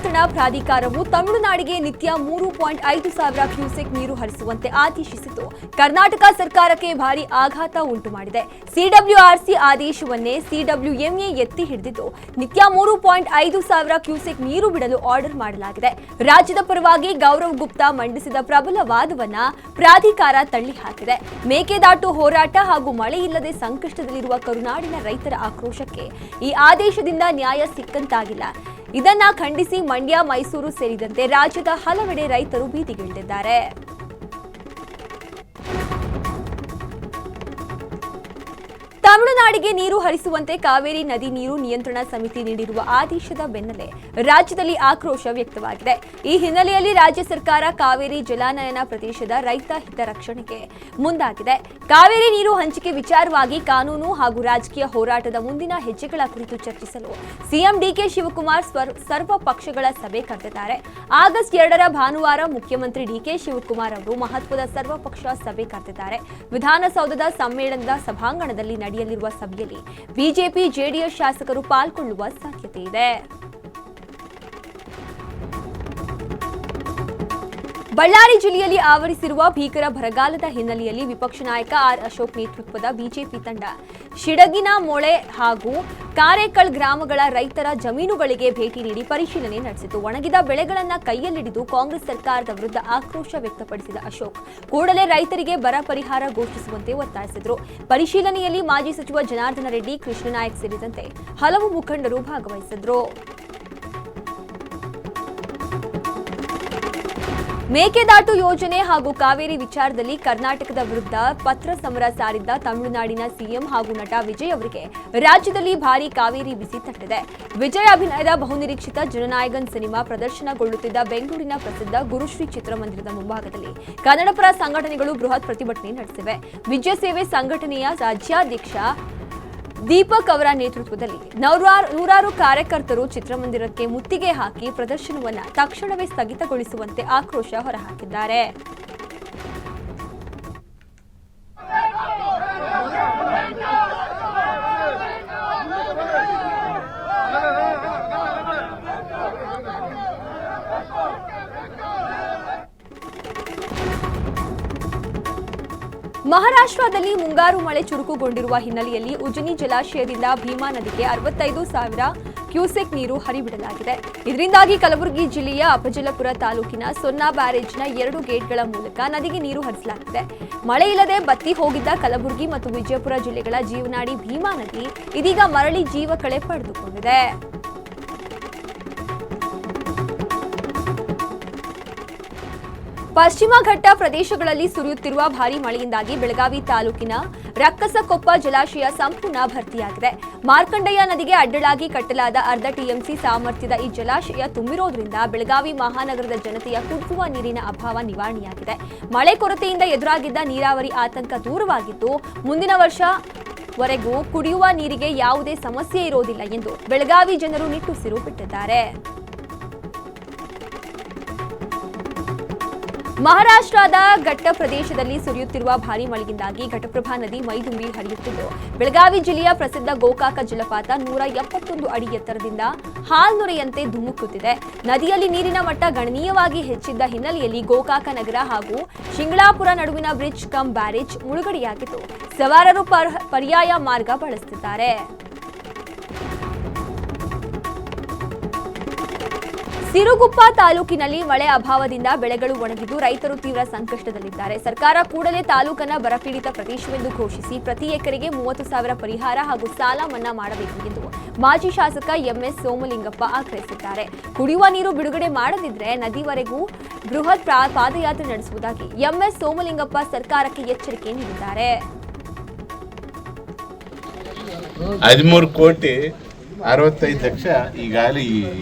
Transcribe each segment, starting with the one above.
ನಿಯಂತ್ರಣ ಪ್ರಾಧಿಕಾರವು ತಮಿಳುನಾಡಿಗೆ ನಿತ್ಯ 3.5 ಸಾವಿರ ಕ್ಯೂಸೆಕ್ ನೀರು ಹರಿಸುವಂತೆ ಆದೇಶಿಸಿತು. ಕರ್ನಾಟಕ ಸರ್ಕಾರಕ್ಕೆ ಭಾರಿ ಆಘಾತ ಉಂಟು ಮಾಡಿದೆ. ಸಿಡಬ್ಲ್ಯೂಆರ್ಸಿ ಆದೇಶವನ್ನೇ ಸಿಡಬ್ಲ್ಯೂಎಂಎ ಎತ್ತಿ ಹಿಡಿದಿದ್ದು ನಿತ್ಯ 3.5 ಸಾವಿರ ಕ್ಯೂಸೆಕ್ ನೀರು ಬಿಡಲು ಆರ್ಡರ್ ಮಾಡಲಾಗಿದೆ. ರಾಜ್ಯದ ಪರವಾಗಿ ಗೌರವ್ ಗುಪ್ತಾ ಮಂಡಿಸಿದ ಪ್ರಬಲ ವಾದವನ್ನ ಪ್ರಾಧಿಕಾರ ತಳ್ಳಿ ಹಾಕಿದೆ. ಮೇಕೆದಾಟು ಹೋರಾಟ ಹಾಗೂ ಮಳೆ ಇಲ್ಲದೆ ಸಂಕಷ್ಟದಲ್ಲಿರುವ ಕರುನಾಡಿನ ರೈತರ ಆಕ್ರೋಶಕ್ಕೆ ಈ ಆದೇಶದಿಂದ ನ್ಯಾಯ ಸಿಕ್ಕಂತಾಗಿಲ್ಲ. ಇದನ್ನ ಖಂಡಿಸಿ ಮಂಡ್ಯ, ಮೈಸೂರು ಸೇರಿದಂತೆ ರಾಜ್ಯದ ಹಲವೆಡೆ ರೈತರು ಬೀದಿಗಿಳಿದಿದ್ದಾರೆ. ತಮಿಳುನಾಡಿಗೆ ನೀರು ಹರಿಸುವಂತೆ ಕಾವೇರಿ ನದಿ ನೀರು ನಿಯಂತ್ರಣ ಸಮಿತಿ ನೀಡಿರುವ ಆದೇಶದ ಬೆನ್ನಲ್ಲೇ ರಾಜ್ಯದಲ್ಲಿ ಆಕ್ರೋಶ ವ್ಯಕ್ತವಾಗಿದೆ. ಈ ಹಿನ್ನೆಲೆಯಲ್ಲಿ ರಾಜ್ಯ ಸರ್ಕಾರ ಕಾವೇರಿ ಜಲಾನಯನ ಪ್ರದೇಶದ ರೈತ ಹಿತರಕ್ಷಣೆಗೆ ಮುಂದಾಗಿದೆ. ಕಾವೇರಿ ನೀರು ಹಂಚಿಕೆ ವಿಚಾರವಾಗಿ ಕಾನೂನು ಹಾಗೂ ರಾಜಕೀಯ ಹೋರಾಟದ ಮುಂದಿನ ಹೆಜ್ಜೆಗಳ ಕುರಿತು ಚರ್ಚಿಸಲು ಸಿಎಂ ಡಿಕೆ ಶಿವಕುಮಾರ್ ಸರ್ವ ಪಕ್ಷಗಳ ಸಭೆ ಕರೆದಿದ್ದಾರೆ. ಆಗಸ್ಟ್ 2ರ ಭಾನುವಾರ ಮುಖ್ಯಮಂತ್ರಿ ಡಿಕೆ ಶಿವಕುಮಾರ್ ಅವರು ಮಹತ್ವದ ಸರ್ವಪಕ್ಷ ಸಭೆ ಕರೆದಿದ್ದಾರೆ. ವಿಧಾನಸೌಧದ ಸಮ್ಮೇಳನದ ಸಭಾಂಗಣದಲ್ಲಿ ನಡೆಯಲಿರುವ ಸಭೆಯಲ್ಲಿ ಬಿಜೆಪಿ, ಜೆಡಿಎಸ್ ಶಾಸಕರು ಪಾಲ್ಗೊಳ್ಳುವ ಸಾಧ್ಯತೆ ಇದೆ. ಬಳ್ಳಾರಿ ಜಿಲ್ಲೆಯಲ್ಲಿ ಆವರಿಸಿರುವ ಭೀಕರ ಬರಗಾಲದ ಹಿನ್ನೆಲೆಯಲ್ಲಿ ವಿಪಕ್ಷ ನಾಯಕ ಆರ್ ಅಶೋಕ್ ನೇತೃತ್ವದ ಬಿಜೆಪಿ ತಂಡ ಶಿಡಗಿನ ಮೊಳೆ ಹಾಗೂ ಕಾರೇಕಲ್ ಗ್ರಾಮಗಳ ರೈತರ ಜಮೀನುಗಳಿಗೆ ಭೇಟಿ ನೀಡಿ ಪರಿಶೀಲನೆ ನಡೆಸಿತು. ಒಣಗಿದ ಬೆಳೆಗಳನ್ನು ಕೈಯಲ್ಲಿಡಿದು ಕಾಂಗ್ರೆಸ್ ಸರ್ಕಾರದ ವಿರುದ್ಧ ಆಕ್ರೋಶ ವ್ಯಕ್ತಪಡಿಸಿದ ಅಶೋಕ್ ಕೂಡಲೇ ರೈತರಿಗೆ ಬರ ಪರಿಹಾರ ಘೋಷಿಸುವಂತೆ ಒತ್ತಾಯಿಸಿದರು. ಪರಿಶೀಲನೆಯಲ್ಲಿ ಮಾಜಿ ಸಚಿವ ಜನಾರ್ದನ ರೆಡ್ಡಿ, ಕೃಷ್ಣನಾಯಕ್ ಸೇರಿದಂತೆ ಹಲವು ಮುಖಂಡರು ಭಾಗವಹಿಸಿದ್ರು. ಮೇಕೆದಾಟು ಯೋಜನೆ ಹಾಗೂ ಕಾವೇರಿ ವಿಚಾರದಲ್ಲಿ ಕರ್ನಾಟಕದ ವಿರುದ್ಧ ಪತ್ರ ಸಮರ ಸಾರಿದ್ದ ತಮಿಳುನಾಡಿನ ಸಿಎಂ ಹಾಗೂ ನಟ ವಿಜಯ್ ಅವರಿಗೆ ರಾಜ್ಯದಲ್ಲಿ ಭಾರೀ ಕಾವೇರಿ ಬಿಸಿ ತಟ್ಟಿದೆ. ವಿಜಯ್ ಅಭಿನಯದ ಬಹುನಿರೀಕ್ಷಿತ ಜನನಾಯಕನ್ ಸಿನಿಮಾ ಪ್ರದರ್ಶನಗೊಳ್ಳುತ್ತಿದ್ದ ಬೆಂಗಳೂರಿನ ಪ್ರಸಿದ್ಧ ಗುರುಶ್ರೀ ಚಿತ್ರಮಂದಿರದ ಮುಂಭಾಗದಲ್ಲಿ ಕನ್ನಡಪರ ಸಂಘಟನೆಗಳು ಬೃಹತ್ ಪ್ರತಿಭಟನೆ ನಡೆಸಿವೆ. ವಿಜಯ ಸೇವೆ ಸಂಘಟನೆಯ ರಾಜ್ಯಾಧ್ಯಕ್ಷ ದೀಪಕ್ ಅವರ ನೇತೃತ್ವದಲ್ಲಿ ನೂರಾರು ಕಾರ್ಯಕರ್ತರು ಚಿತ್ರಮಂದಿರಕ್ಕೆ ಮುತ್ತಿಗೆ ಹಾಕಿ ಪ್ರದರ್ಶನವನ್ನು ತಕ್ಷಣವೇ ಸ್ಥಗಿತಗೊಳಿಸುವಂತೆ ಆಕ್ರೋಶ ಹೊರಹಾಕಿದ್ದಾರೆ. ಮಹಾರಾಷ್ಟ್ರದಲ್ಲಿ ಮುಂಗಾರು ಮಳೆ ಚುರುಕುಗೊಂಡಿರುವ ಹಿನ್ನೆಲೆಯಲ್ಲಿ ಉಜನಿ ಜಲಾಶಯದಿಂದ ಭೀಮಾ ನದಿಗೆ 65,000 ಕ್ಯೂಸೆಕ್ ನೀರು ಹರಿಬಿಡಲಾಗಿದೆ. ಇದರಿಂದಾಗಿ ಕಲಬುರಗಿ ಜಿಲ್ಲೆಯ ಅಫಜಲಪುರ ತಾಲೂಕಿನ ಸೊನ್ನಾ ಬ್ಯಾರೇಜ್ನ 2 ಗೇಟ್ಗಳ ಮೂಲಕ ನದಿಗೆ ನೀರು ಹರಿಸಲಾಗಿದೆ. ಮಳೆ ಇಲ್ಲದೆ ಬತ್ತಿ ಹೋಗಿದ್ದ ಕಲಬುರಗಿ ಮತ್ತು ವಿಜಯಪುರ ಜಿಲ್ಲೆಗಳ ಜೀವನಾಡಿ ಭೀಮಾ ನದಿ ಇದೀಗ ಮರಳಿ ಜೀವ ಕಳೆ ಪಡೆದುಕೊಂಡಿದೆ. ಪಶ್ಚಿಮ ಘಟ್ಟ ಪ್ರದೇಶಗಳಲ್ಲಿ ಸುರಿಯುತ್ತಿರುವ ಭಾರೀ ಮಳೆಯಿಂದಾಗಿ ಬೆಳಗಾವಿ ತಾಲೂಕಿನ ರಕ್ಕಸಕೊಪ್ಪ ಜಲಾಶಯ ಸಂಪೂರ್ಣ ಭರ್ತಿಯಾಗಿದೆ. ಮಾರ್ಕಂಡೆಯ ನದಿಗೆ ಅಡ್ಡಲಾಗಿ ಕಟ್ಟಲಾದ 1/2 ಟಿಎಂಸಿ ಸಾಮರ್ಥ್ಯದ ಈ ಜಲಾಶಯ ತುಂಬಿರೋದ್ರಿಂದ ಬೆಳಗಾವಿ ಮಹಾನಗರದ ಜನತೆಯ ಕುಡಿಯುವ ನೀರಿನ ಅಭಾವ ನಿವಾರಣೆಯಾಗಿದೆ. ಮಳೆ ಕೊರತೆಯಿಂದ ಎದುರಾಗಿದ್ದ ನೀರಾವರಿ ಆತಂಕ ದೂರವಾಗಿದ್ದು ಮುಂದಿನ ವರ್ಷವರೆಗೂ ಕುಡಿಯುವ ನೀರಿಗೆ ಯಾವುದೇ ಸಮಸ್ಯೆ ಇರೋದಿಲ್ಲ ಎಂದು ಬೆಳಗಾವಿ ಜನರು ನಿಟ್ಟುಸಿರು ಬಿಟ್ಟಿದ್ದಾರೆ. ಮಹಾರಾಷ್ಟ್ರದ ಘಟ್ಟ ಪ್ರದೇಶದಲ್ಲಿ ಸುರಿಯುತ್ತಿರುವ ಭಾರೀ ಮಳೆಯಿಂದಾಗಿ ಘಟಪ್ರಭಾ ನದಿ ಮೈದುಂಬಿ ಹರಿಯುತ್ತಿದ್ದು ಬೆಳಗಾವಿ ಜಿಲ್ಲೆಯ ಪ್ರಸಿದ್ಧ ಗೋಕಾಕ ಜಲಪಾತ 171 ಅಡಿ ಎತ್ತರದಿಂದ ಹಾಲ್ನೊರೆಯಂತೆ ಧುಮುಕುತ್ತಿದೆ. ನದಿಯಲ್ಲಿ ನೀರಿನ ಮಟ್ಟ ಗಣನೀಯವಾಗಿ ಹೆಚ್ಚಿದ್ದ ಹಿನ್ನೆಲೆಯಲ್ಲಿ ಗೋಕಾಕ ನಗರ ಹಾಗೂ ಶಿಂಗಳಾಪುರ ನಡುವಿನ ಬ್ರಿಡ್ಜ್ ಕಮ್ ಬ್ಯಾರೇಜ್ ಮುಳುಗಡೆಯಾಗಿದ್ದು ಸವಾರರು ಪರ್ಯಾಯ ಮಾರ್ಗ ಬಳಸುತ್ತಿದ್ದಾರೆ. ಸಿರುಗುಪ್ಪ ತಾಲೂಕಿನಲ್ಲಿ ಮಳೆ ಅಭಾವದಿಂದ ಬೆಳೆಗಳು ಒಣಗಿದ್ದು ರೈತರು ತೀವ್ರ ಸಂಕಷ್ಟದಲ್ಲಿದ್ದಾರೆ. ಸರ್ಕಾರ ಕೂಡಲೇ ತಾಲೂಕನ್ನು ಬರಪೀಡಿತ ಪ್ರದೇಶವೆಂದು ಘೋಷಿಸಿ ಪ್ರತಿ ಎಕರೆಗೆ 30,000 ಪರಿಹಾರ ಹಾಗೂ ಸಾಲ ಮನ್ನಾ ಮಾಡಬೇಕು ಎಂದು ಮಾಜಿ ಶಾಸಕ ಎಂಎಸ್ ಸೋಮಲಿಂಗಪ್ಪ ಆಗ್ರಹಿಸಿದ್ದಾರೆ. ಕುಡಿಯುವ ನೀರು ಬಿಡುಗಡೆ ಮಾಡದಿದ್ದರೆ ನದಿವರೆಗೂ ಬೃಹತ್ ಪಾದಯಾತ್ರೆ ನಡೆಸುವುದಾಗಿ ಎಂಎಸ್ ಸೋಮಲಿಂಗಪ್ಪ ಸರ್ಕಾರಕ್ಕೆ ಎಚ್ಚರಿಕೆ ನೀಡಿದ್ದಾರೆ. 13,65,00,000 ಈಗಾಗಲೇ ಈ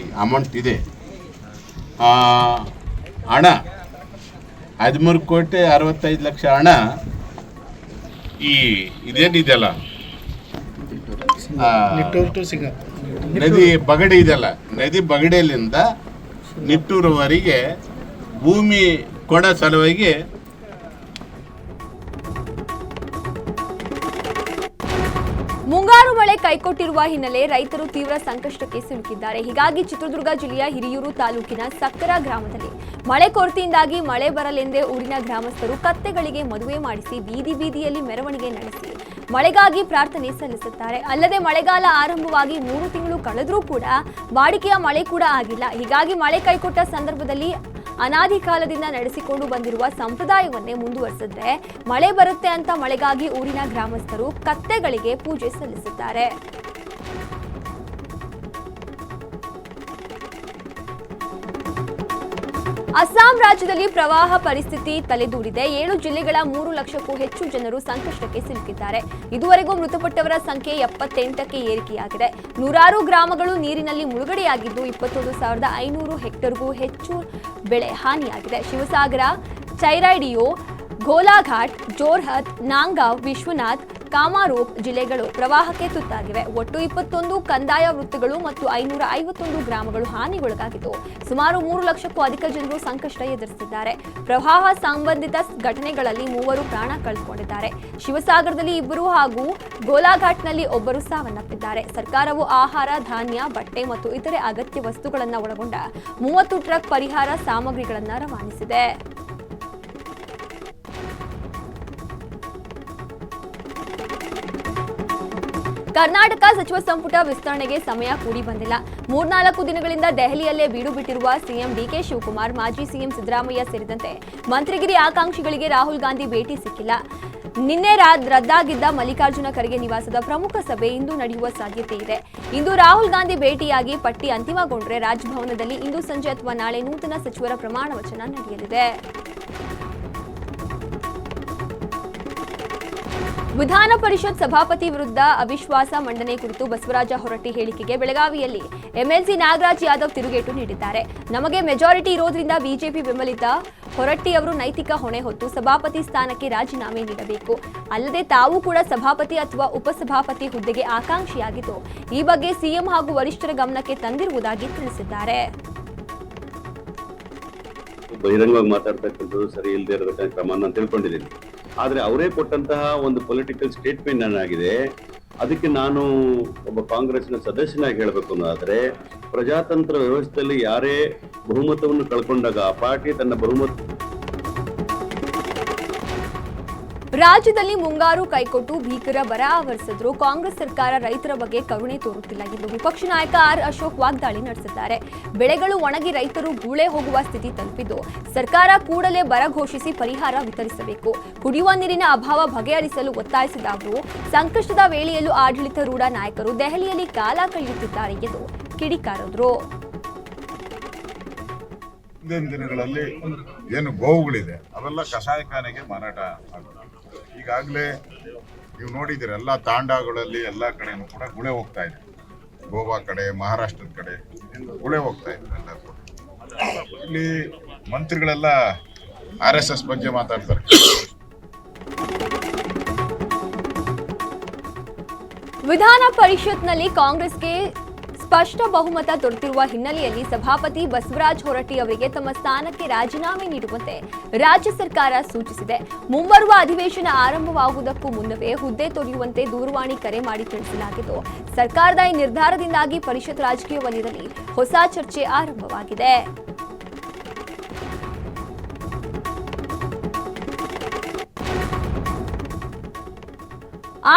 ಅಮೌಂಟ್ ಇದೆ. ಹಣ 13,65,00,000 ಹಣ ಇದೇನಿದೆಯಲ್ಲ ನದಿ ಬಗಡೆ ಇದೆಯಲ್ಲ, ನದಿ ಬಗಡೆಯಲ್ಲಿಂದ ನಿಟ್ಟೂರವರೆಗೆ ಭೂಮಿ ಕೊಡೋ ಸಲುವಾಗಿ ಮುಂಗಾರು ಮಳೆ ಕೈಕೊಟ್ಟಿರುವ ಹಿನ್ನೆಲೆ ರೈತರು ತೀವ್ರ ಸಂಕಷ್ಟಕ್ಕೆ ಸಿಲುಕಿದ್ದಾರೆ. ಹೀಗಾಗಿ ಚಿತ್ರದುರ್ಗ ಜಿಲ್ಲೆಯ ಹಿರಿಯೂರು ತಾಲೂಕಿನ ಸಕ್ಕರ ಗ್ರಾಮದಲ್ಲಿ ಮಳೆ ಕೊರತೆಯಿಂದಾಗಿ ಮಳೆ ಬರಲೆಂದೇ ಊರಿನ ಗ್ರಾಮಸ್ಥರು ಕತ್ತೆಗಳಿಗೆ ಮದುವೆ ಮಾಡಿಸಿ ಬೀದಿ ಬೀದಿಯಲ್ಲಿ ಮೆರವಣಿಗೆ ನಡೆಸಿ ಮಳೆಗಾಗಿ ಪ್ರಾರ್ಥನೆ ಸಲ್ಲಿಸುತ್ತಾರೆ. ಅಲ್ಲದೆ ಮಳೆಗಾಲ ಆರಂಭವಾಗಿ 3 ತಿಂಗಳು ಕಳೆದರೂ ಕೂಡ ವಾಡಿಕೆಯ ಮಳೆ ಕೂಡ ಆಗಿಲ್ಲ. ಹೀಗಾಗಿ ಮಳೆ ಕೈಕೊಟ್ಟ ಸಂದರ್ಭದಲ್ಲಿ ಅನಾದಿ ಕಾಲದಿಂದ ನಡೆಸಿಕೊಂಡು ಬಂದಿರುವ ಸಂಪ್ರದಾಯವನ್ನೇ ಮುಂದುವರೆಸಿದ್ರೆ ಮಳೆ ಬರುತ್ತೆ ಅಂತ ಮಳೆಗಾಗಿ ಊರಿನ ಗ್ರಾಮಸ್ಥರು ಕತ್ತೆಗಳಿಗೆ ಪೂಜೆ ಸಲ್ಲಿಸುತ್ತಾರೆ. ಅಸ್ಸಾಂ ರಾಜ್ಯದಲ್ಲಿ ಪ್ರವಾಹ ಪರಿಸ್ಥಿತಿ ತಲೆದೂರಿದೆ. 7 ಜಿಲ್ಲೆಗಳ 3 ಲಕ್ಷಕ್ಕೂ ಹೆಚ್ಚು ಜನರು ಸಂಕಷ್ಟಕ್ಕೆ ಸಿಲುಕಿದ್ದಾರೆ. ಇದುವರೆಗೂ ಮೃತಪಟ್ಟವರ ಸಂಖ್ಯೆ 78ಕ್ಕೆ ಏರಿಕೆಯಾಗಿದೆ. 106 ಗ್ರಾಮಗಳು ನೀರಿನಲ್ಲಿ ಮುಳುಗಡೆಯಾಗಿದ್ದು 21,500 ಹೆಕ್ಟೇರ್ಗೂ ಹೆಚ್ಚು ಬೆಳೆ ಹಾನಿಯಾಗಿದೆ. ಶಿವಸಾಗರ, ಚೈರಾಡಿಯೋ, ಗೋಲಾಘಾಟ್, ಜೋರ್ಹತ್, ನಾಂಗಾವ್, ವಿಶ್ವನಾಥ್, ಕಾಮಾರೂಪ್ ಜಿಲ್ಲೆಗಳು ಪ್ರವಾಹಕ್ಕೆ ತುತ್ತಾಗಿವೆ. ಒಟ್ಟು 21 ಕಂದಾಯ ವೃತ್ತಗಳು ಮತ್ತು 551 ಗ್ರಾಮಗಳು ಹಾನಿಗೊಳಗಾಗಿದ್ದು ಸುಮಾರು 3 ಲಕ್ಷಕ್ಕೂ ಅಧಿಕ ಜನರು ಸಂಕಷ್ಟ ಎದುರಿಸಿದ್ದಾರೆ. ಪ್ರವಾಹ ಸಂಬಂಧಿತ ಘಟನೆಗಳಲ್ಲಿ 3 ಪ್ರಾಣ ಕಳೆದುಕೊಂಡಿದ್ದಾರೆ. ಶಿವಸಾಗರದಲ್ಲಿ 2 ಹಾಗೂ ಗೋಲಾಘಾಟ್ನಲ್ಲಿ 1 ಸಾವನ್ನಪ್ಪಿದ್ದಾರೆ. ಸರ್ಕಾರವು ಆಹಾರ, ಧಾನ್ಯ, ಬಟ್ಟೆ ಮತ್ತು ಇತರೆ ಅಗತ್ಯ ವಸ್ತುಗಳನ್ನು ಒಳಗೊಂಡ 30 ಟ್ರಕ್ ಪರಿಹಾರ ಸಾಮಗ್ರಿಗಳನ್ನು ರವಾನಿಸಿದೆ. ಕರ್ನಾಟಕ ಸಚಿವ ಸಂಪುಟ ವಿಸ್ತರಣೆಗೆ ಸಮಯ ಕೂಡಿ ಬಂದಿಲ್ಲ. 3-4 ದಿನಗಳಿಂದ ದೆಹಲಿಯಲ್ಲೇ ಬೀಡು ಬಿಟ್ಟಿರುವ ಸಿಎಂ ಡಿಕೆ ಶಿವಕುಮಾರ್, ಮಾಜಿ ಸಿಎಂ ಸಿದ್ದರಾಮಯ್ಯ ಸೇರಿದಂತೆ ಮಂತ್ರಿಗಿರಿ ಆಕಾಂಕ್ಷಿಗಳಿಗೆ ರಾಹುಲ್ ಗಾಂಧಿ ಭೇಟಿ ಸಿಕ್ಕಿಲ್ಲ. ನಿನ್ನೆ ರದ್ದಾಗಿದ್ದ ಮಲ್ಲಿಕಾರ್ಜುನ ಖರ್ಗೆ ನಿವಾಸದ ಪ್ರಮುಖ ಸಭೆ ಇಂದು ನಡೆಯುವ ಸಾಧ್ಯತೆ ಇದೆ. ಇಂದು ರಾಹುಲ್ ಗಾಂಧಿ ಭೇಟಿಯಾಗಿ ಪಟ್ಟಿ ಅಂತಿಮಗೊಂಡ್ರೆ ರಾಜಭವನದಲ್ಲಿ ಇಂದು ಸಂಜೆ ಅಥವಾ ನಾಳೆ ನೂತನ ಸಚಿವರ ಪ್ರಮಾಣ ವಚನ ನಡೆಯಲಿದೆ. ವಿಧಾನ ಪರಿಷತ್ ಸಭಾಪತಿ ವಿರುದ್ಧ ಅವಿಶ್ವಾಸ ಮಂಡನೆ ಕುರಿತು ಬಸವರಾಜ ಹೊರಟ್ಟಿ ಹೇಳಿಕೆಗೆ ಬೆಳಗಾವಿಯಲ್ಲಿ ಎಂಎಲ್ಸಿ ನಾಗರಾಜ್ ಯಾದವ್ ತಿರುಗೇಟು ನೀಡಿದ್ದಾರೆ. ನಮಗೆ ಮೆಜಾರಿಟಿ ಇರೋದ್ರಿಂದ ಬಿಜೆಪಿ ಬೆಂಬಲಿತ ಹೊರಟ್ಟಿ ಅವರು ನೈತಿಕ ಹೊಣೆ ಹೊತ್ತು ಸಭಾಪತಿ ಸ್ಥಾನಕ್ಕೆ ರಾಜೀನಾಮೆ ನೀಡಬೇಕು. ಅಲ್ಲದೆ ತಾವು ಕೂಡ ಸಭಾಪತಿ ಅಥವಾ ಉಪಸಭಾಪತಿ ಹುದ್ದೆಗೆ ಆಕಾಂಕ್ಷಿಯಾಗಿದ್ದು ಈ ಬಗ್ಗೆ ಸಿಎಂ ಹಾಗೂ ವರಿಷ್ಠರ ಗಮನಕ್ಕೆ ತಂದಿರುವುದಾಗಿ ತಿಳಿಸಿದ್ದಾರೆ. ಬಹಿರಂಗವಾಗಿ ಮಾತಾಡ್ತಕ್ಕಂಥದ್ದು ಸರಿ ಇಲ್ಲದೆ ಇರತಕ್ಕಂಥ ಕ್ರಮ ನಾನು ತಿಳ್ಕೊಂಡಿದ್ದೀನಿ. ಆದ್ರೆ ಅವರೇ ಕೊಟ್ಟಂತಹ ಒಂದು ಪೊಲಿಟಿಕಲ್ ಸ್ಟೇಟ್ಮೆಂಟ್ ಏನಾಗಿದೆ, ಅದಕ್ಕೆ ನಾನು ಒಬ್ಬ ಕಾಂಗ್ರೆಸ್ನ ಸದಸ್ಯನಾಗಿ ಹೇಳಬೇಕು ಅನ್ನೋದಾದ್ರೆ, ಪ್ರಜಾತಂತ್ರ ವ್ಯವಸ್ಥೆಯಲ್ಲಿ ಯಾರೇ ಬಹುಮತವನ್ನು ಕಳ್ಕೊಂಡಾಗ ಆ ಪಾರ್ಟಿ ತನ್ನ ಬಹುಮತ ರಾಜ್ಯದಲ್ಲಿ ಮುಂಗಾರು ಕೈಕೊಟ್ಟು ಭೀಕರ ಬರ ಆವರಿಸಿದ್ರು ಕಾಂಗ್ರೆಸ್ ಸರ್ಕಾರ ರೈತರ ಬಗ್ಗೆ ಕರುಣೆ ತೋರುತ್ತಿಲ್ಲ ಎಂದು ವಿಪಕ್ಷ ನಾಯಕ ಆರ್ ಅಶೋಕ್ ವಾಗ್ದಾಳಿ ನಡೆಸಿದ್ದಾರೆ. ಬೆಳೆಗಳು ಒಣಗಿ ರೈತರು ಗೂಳೆ ಹೋಗುವ ಸ್ಥಿತಿ ತಲುಪಿದ್ದು ಸರ್ಕಾರ ಕೂಡಲೇ ಬರ ಘೋಷಿಸಿ ಪರಿಹಾರ ವಿತರಿಸಬೇಕು. ಕುಡಿಯುವ ನೀರಿನ ಅಭಾವ ಬಗೆಹರಿಸಲು ಒತ್ತಾಯಿಸಿದ ಅವರು ಸಂಕಷ್ಟದ ವೇಳೆಯಲ್ಲೂ ಆಡಳಿತಾರೂಢ ನಾಯಕರು ದೆಹಲಿಯಲ್ಲಿ ಕಾಲ ಕಳೆಯುತ್ತಿದ್ದಾರೆ ಎಂದು ಕಿಡಿಕಾರಿದ್ರು. ಮುಂದಿನ ದಿನಗಳಲ್ಲಿ ಏನು ಗೋವುಗಳಿದೆ ಅವೆಲ್ಲ ಕಸಾಯಿಖಾನೆಗೆ ಮಾರಾಟ ಆಗುತ್ತೆ. ಈಗಾಗಲೇ ನೀವು ನೋಡಿದ್ದೀರ ಎಲ್ಲ ತಾಂಡಾಗಳಲ್ಲಿ ಎಲ್ಲ ಕಡೆನೂ ಕೂಡ ಗುಳೆ ಹೋಗ್ತಾ ಇದೆ. ಗೋವಾ ಕಡೆ, ಮಹಾರಾಷ್ಟ್ರದ ಕಡೆ ಗುಳೆ ಹೋಗ್ತಾ ಇದೆ ಎಲ್ಲ ಕೂಡ. ಇಲ್ಲಿ ಮಂತ್ರಿಗಳೆಲ್ಲ RSS ಬಗ್ಗೆ ಮಾತಾಡ್ತಾರೆ. ವಿಧಾನ ಪರಿಷತ್ನಲ್ಲಿ ಕಾಂಗ್ರೆಸ್ಗೆ ಸ್ಪಷ್ಟ ಬಹುಮತ ದೊರೆತಿರುವ ಹಿನ್ನೆಲೆಯಲ್ಲಿ ಸಭಾಪತಿ ಬಸವರಾಜ ಹೊರಟ್ಟಿ ಅವರಿಗೆ ತಮ್ಮ ಸ್ಥಾನಕ್ಕೆ ರಾಜೀನಾಮೆ ನೀಡುವಂತೆ ರಾಜ್ಯ ಸರ್ಕಾರ ಸೂಚಿಸಿದೆ. ಮುಂಬರುವ ಅಧಿವೇಶನ ಆರಂಭವಾಗುವುದಕ್ಕೂ ಮುನ್ನವೇ ಹುದ್ದೆ ತೊರೆಯುವಂತೆ ದೂರವಾಣಿ ಕರೆ ಮಾಡಿ ತಿಳಿಸಲಾಗಿದ್ದು ಸರ್ಕಾರದ ಈ ನಿರ್ಧಾರದಿಂದಾಗಿ ಪರಿಷತ್ ರಾಜಕೀಯ ವಲಯದಲ್ಲಿ ಹೊಸ ಚರ್ಚೆ ಆರಂಭವಾಗಿದೆ.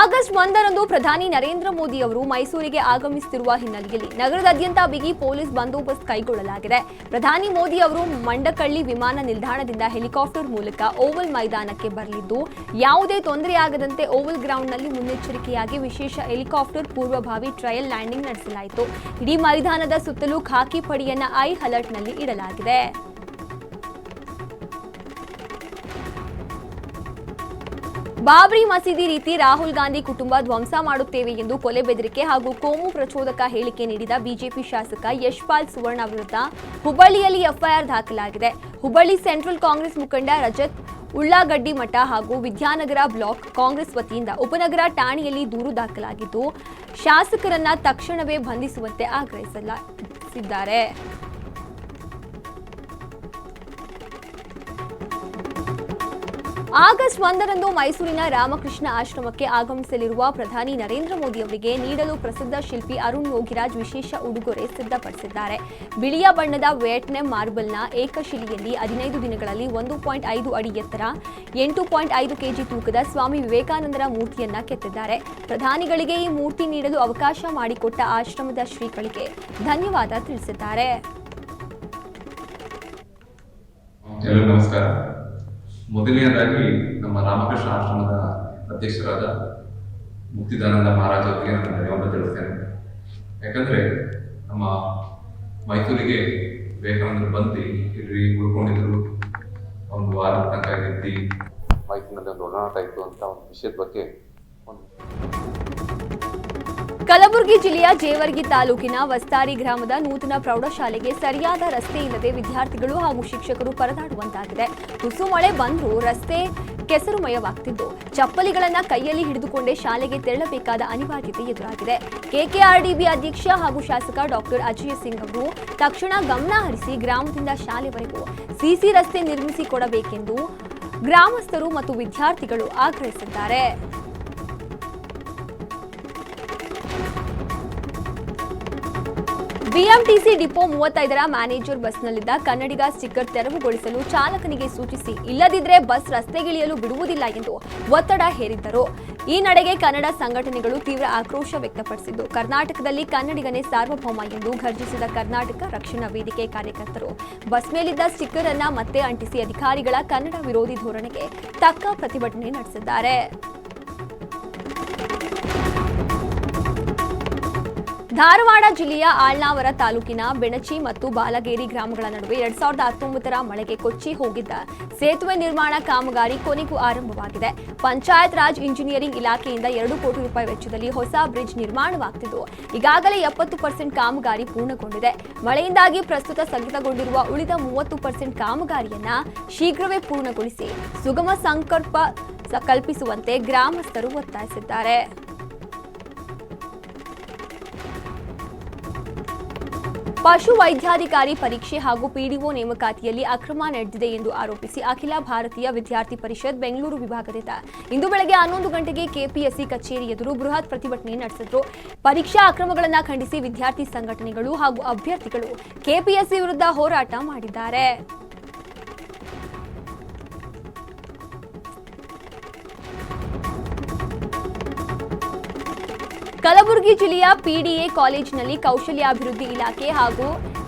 ಆಗಸ್ಟ್ 1ರಂದು ಪ್ರಧಾನಿ ನರೇಂದ್ರ ಮೋದಿ ಅವರು ಮೈಸೂರಿಗೆ ಆಗಮಿಸುತ್ತಿರುವ ಹಿನ್ನೆಲೆಯಲ್ಲಿ ನಗರದಾದ್ಯಂತ ಬಿಗಿ ಪೊಲೀಸ್ ಬಂದೋಬಸ್ತ್ ಕೈಗೊಳ್ಳಲಾಗಿದೆ. ಪ್ರಧಾನಿ ಮೋದಿ ಅವರು ಮಂಡಕಳ್ಳಿ ವಿಮಾನ ನಿಲ್ದಾಣದಿಂದ ಹೆಲಿಕಾಪ್ಟರ್ ಮೂಲಕ ಓವಲ್ ಮೈದಾನಕ್ಕೆ ಬರಲಿದ್ದು ಯಾವುದೇ ತೊಂದರೆಯಾಗದಂತೆ ಓವಲ್ ಗ್ರೌಂಡ್ನಲ್ಲಿ ಮುನ್ನೆಚ್ಚರಿಕೆಯಾಗಿ ವಿಶೇಷ ಹೆಲಿಕಾಪ್ಟರ್ ಪೂರ್ವಭಾವಿ ಟ್ರಯಲ್ ಲ್ಯಾಂಡಿಂಗ್ ನಡೆಸಲಾಯಿತು. ಇಡೀ ಮೈದಾನದ ಸುತ್ತಲೂ ಖಾಕಿ ಪಡೆಯನ್ನ ಐ ಅಲರ್ಟ್ನಲ್ಲಿ ಇಡಲಾಗಿದೆ. ಬಾಬ್ರಿ ಮಸೀದಿ ರೀತಿ ರಾಹುಲ್ ಗಾಂಧಿ ಕುಟುಂಬ ಧ್ವಂಸ ಮಾಡುತ್ತೇವೆ ಎಂದು ಕೊಲೆ ಬೆದರಿಕೆ ಹಾಗೂ ಕೋಮು ಪ್ರಚೋದಕ ಹೇಳಿಕೆ ನೀಡಿದ ಬಿಜೆಪಿ ಶಾಸಕ ಯಶ್ಪಾಲ್ ಸುವರ್ಣ ವಿರುದ್ಧ ಹುಬ್ಬಳ್ಳಿಯಲ್ಲಿ ಎಫ್ಐಆರ್ ದಾಖಲಾಗಿದೆ. ಹುಬ್ಬಳ್ಳಿ ಸೆಂಟ್ರಲ್ ಕಾಂಗ್ರೆಸ್ ಮುಖಂಡ ರಜತ್ ಉಳ್ಳಾಗಡ್ಡಿ ಮಠ ಹಾಗೂ ವಿದ್ಯಾನಗರ ಬ್ಲಾಕ್ ಕಾಂಗ್ರೆಸ್ ವತಿಯಿಂದ ಉಪನಗರ ಠಾಣೆಯಲ್ಲಿ ದೂರು ದಾಖಲಾಗಿದ್ದು ಶಾಸಕರನ್ನ ತಕ್ಷಣವೇ ಬಂಧಿಸುವಂತೆ ಆಗ್ರಹಿಸಿದ್ದಾರೆ. ಆಗಸ್ಟ್ 1ರಂದು ಮೈಸೂರಿನ ರಾಮಕೃಷ್ಣ ಆಶ್ರಮಕ್ಕೆ ಆಗಮಿಸಲಿರುವ ಪ್ರಧಾನಿ ನರೇಂದ್ರ ಮೋದಿ ಅವರಿಗೆ ನೀಡಲು ಪ್ರಸಿದ್ಧ ಶಿಲ್ಪಿ ಅರುಣ್ ಯೋಗಿರಾಜ್ ವಿಶೇಷ ಉಡುಗೊರೆ ಸಿದ್ಧಪಡಿಸಿದ್ದಾರೆ. ಬಿಳಿಯ ಬಣ್ಣದ ವಿಯೆಟ್ನಾಂ ಮಾರ್ಬಲ್ನ ಏಕಶಿಲೆಯಲ್ಲಿ 15 ದಿನಗಳಲ್ಲಿ 1.5 ಅಡಿ ಎತ್ತರ 8.5 ಕೆಜಿ ತೂಕದ ಸ್ವಾಮಿ ವಿವೇಕಾನಂದರ ಮೂರ್ತಿಯನ್ನ ಕೆತ್ತಿದ್ದಾರೆ. ಪ್ರಧಾನಿಗಳಿಗೆ ಈ ಮೂರ್ತಿ ನೀಡಲು ಅವಕಾಶ ಮಾಡಿಕೊಟ್ಟ ಆಶ್ರಮದ ಶ್ರೀಗಳಿಗೆ ಧನ್ಯವಾದ ತಿಳಿಸಿದ್ದಾರೆ. ಎಲ್ಲರಿಗೂ ನಮಸ್ಕಾರ. ಮೊದಲನೆಯದಾಗಿ ನಮ್ಮ ರಾಮಕೃಷ್ಣ ಆಶ್ರಮದ ಅಧ್ಯಕ್ಷರಾದ ಮುಕ್ತಿದಾನಂದ ಮಹಾರಾಜ್ ಅವರಿಗೆ ನಾನು ಧನ್ಯವಾದ ತಿಳಿಸ್ತೇನೆ. ಯಾಕಂದರೆ ನಮ್ಮ ಮೈಸೂರಿಗೆ ವಿವೇಕಾನಂದರು ಬಂದು ಇಲ್ಲಿ ಉಳ್ಕೊಂಡಿದ್ರು, ಒಂದು ವಾರದ ತನಕ ಇದ್ದು ಮೈಸೂರಿನಲ್ಲಿ ಒಂದು ಒಡನಾಟ ಇತ್ತು ಅಂತ ಒಂದು ವಿಷಯದ ಬಗ್ಗೆ ಕಲಬುರಗಿ ಜಿಲ್ಲೆಯ ಜೇವರ್ಗಿ ತಾಲೂಕಿನ ವಸ್ತಾರಿ ಗ್ರಾಮದ ನೂತನ ಪ್ರೌಢಶಾಲೆಗೆ ಸರಿಯಾದ ರಸ್ತೆ ಇಲ್ಲದೆ ವಿದ್ಯಾರ್ಥಿಗಳು ಹಾಗೂ ಶಿಕ್ಷಕರು ಪರದಾಡುವಂತಾಗಿದೆ. ತುಸು ಮಳೆ ಬಂದರೂ ರಸ್ತೆ ಕೆಸರುಮಯವಾಗ್ತಿದ್ದು ಚಪ್ಪಲಿಗಳನ್ನ ಕೈಯಲ್ಲಿ ಹಿಡಿದುಕೊಂಡೇ ಶಾಲೆಗೆ ತೆರಳಬೇಕಾದ ಅನಿವಾರ್ಯತೆ ಎದುರಾಗಿದೆ. ಕೆಕೆಆರ್ಡಿಬಿ ಅಧ್ಯಕ್ಷ ಹಾಗೂ ಶಾಸಕ ಡಾಕ್ಟರ್ ಅಜಯ್ ಸಿಂಗ್ ಅವರು ತಕ್ಷಣ ಗಮನ ಹರಿಸಿ ಗ್ರಾಮದಿಂದ ಶಾಲೆವರೆಗೂ ಸಿಸಿ ರಸ್ತೆ ನಿರ್ಮಿಸಿಕೊಡಬೇಕೆಂದು ಗ್ರಾಮಸ್ಥರು ಮತ್ತು ವಿದ್ಯಾರ್ಥಿಗಳು ಆಗ್ರಹಿಸಿದ್ದಾರೆ. ಬಿಎಂಟಿಸಿ ಡಿಪೋ 35ರ ಮ್ಯಾನೇಜರ್ ಬಸ್ನಲ್ಲಿದ್ದ ಕನ್ನಡಿಗ ಸ್ಟಿಕ್ಕರ್ ತೆರವುಗೊಳಿಸಲು ಚಾಲಕನಿಗೆ ಸೂಚಿಸಿ, ಇಲ್ಲದಿದ್ದರೆ ಬಸ್ ರಸ್ತೆಗಿಳಿಯಲು ಬಿಡುವುದಿಲ್ಲ ಎಂದು ಒತ್ತಡ ಹೇರಿದ್ದರು. ಈ ನಡೆಗೆ ಕನ್ನಡ ಸಂಘಟನೆಗಳು ತೀವ್ರ ಆಕ್ರೋಶ ವ್ಯಕ್ತಪಡಿಸಿದ್ದು, ಕರ್ನಾಟಕದಲ್ಲಿ ಕನ್ನಡಿಗನೇ ಸಾರ್ವಭೌಮ ಎಂದು ಘರ್ಜಿಸಿದ ಕರ್ನಾಟಕ ರಕ್ಷಣಾ ವೇದಿಕೆ ಕಾರ್ಯಕರ್ತರು ಬಸ್ ಮೇಲಿದ್ದ ಸ್ಟಿಕ್ಕರ್ ಅನ್ನ ಮತ್ತೆ ಅಂಟಿಸಿ ಅಧಿಕಾರಿಗಳ ಕನ್ನಡ ವಿರೋಧಿ ಧೋರಣೆಗೆ ತಕ್ಕ ಪ್ರತಿಭಟನೆ ನಡೆಸಿದ್ದಾರೆ. ಧಾರವಾಡ ಜಿಲ್ಲೆಯ ಆಳ್ನಾವರ ತಾಲೂಕಿನ ಬೆಣಚಿ ಮತ್ತು ಬಾಲಗೇರಿ ಗ್ರಾಮಗಳ ನಡುವೆ 2019ರ ಮಳೆಗೆ ಕೊಚ್ಚಿ ಹೋಗಿದ್ದ ಸೇತುವೆ ನಿರ್ಮಾಣ ಕಾಮಗಾರಿ ಕೊನೆಗೂ ಆರಂಭವಾಗಿದೆ. ಪಂಚಾಯತ್ ರಾಜ್ ಇಂಜಿನಿಯರಿಂಗ್ ಇಲಾಖೆಯಿಂದ 2 ಕೋಟಿ ರೂಪಾಯಿ ವೆಚ್ಚದಲ್ಲಿ ಹೊಸ ಬ್ರಿಡ್ಜ್ ನಿರ್ಮಾಣವಾಗುತ್ತಿದ್ದು, ಈಗಾಗಲೇ 70% ಕಾಮಗಾರಿ ಪೂರ್ಣಗೊಂಡಿದೆ. ಮಳೆಯಿಂದಾಗಿ ಪ್ರಸ್ತುತ ಸ್ಥಗಿತಗೊಂಡಿರುವ ಉಳಿದ 30% ಕಾಮಗಾರಿಯನ್ನ ಶೀಘ್ರವೇ ಪೂರ್ಣಗೊಳಿಸಿ ಸುಗಮ ಸಂಪರ್ಕ ಕಲ್ಪಿಸುವಂತೆ ಗ್ರಾಮಸ್ಥರು ಒತ್ತಾಯಿಸಿದ್ದಾರೆ. ಪಶು ವೈದ್ಯಾಧಿಕಾರಿ ಪರೀಕ್ಷೆ ಹಾಗೂ ಪಿಡಿಒ ನೇಮಕಾತಿಯಲ್ಲಿ ಅಕ್ರಮ ನಡೆದಿದೆ ಎಂದು ಆರೋಪಿಸಿ ಅಖಿಲ ಭಾರತೀಯ ವಿದ್ಯಾರ್ಥಿ ಪರಿಷತ್ ಬೆಂಗಳೂರು ವಿಭಾಗದಿಂದ ಇಂದು ಬೆಳಗ್ಗೆ 11 ಗಂಟೆಗೆ ಕೆಪಿಎಸ್ಸಿ ಕಚೇರಿ ಎದುರು ಬೃಹತ್ ಪ್ರತಿಭಟನೆ ನಡೆಸಿದ್ರು. ಪರೀಕ್ಷಾ ಅಕ್ರಮಗಳನ್ನು ಖಂಡಿಸಿ ವಿದ್ಯಾರ್ಥಿ ಸಂಘಟನೆಗಳು ಹಾಗೂ ಅಭ್ಯರ್ಥಿಗಳು ಕೆಪಿಎಸ್ಸಿ ವಿರುದ್ಧ ಹೋರಾಟ ಮಾಡಿದ್ದಾರೆ. ಕಲಬುರಗಿ ಜಿಲ್ಲೆಯ ಪಿಡಿಎ ಕಾಲೇಜಿನಲ್ಲಿ ಕೌಶಲ್ಯಾಭಿವೃದ್ಧಿ ಇಲಾಖೆ ಹಾಗೂ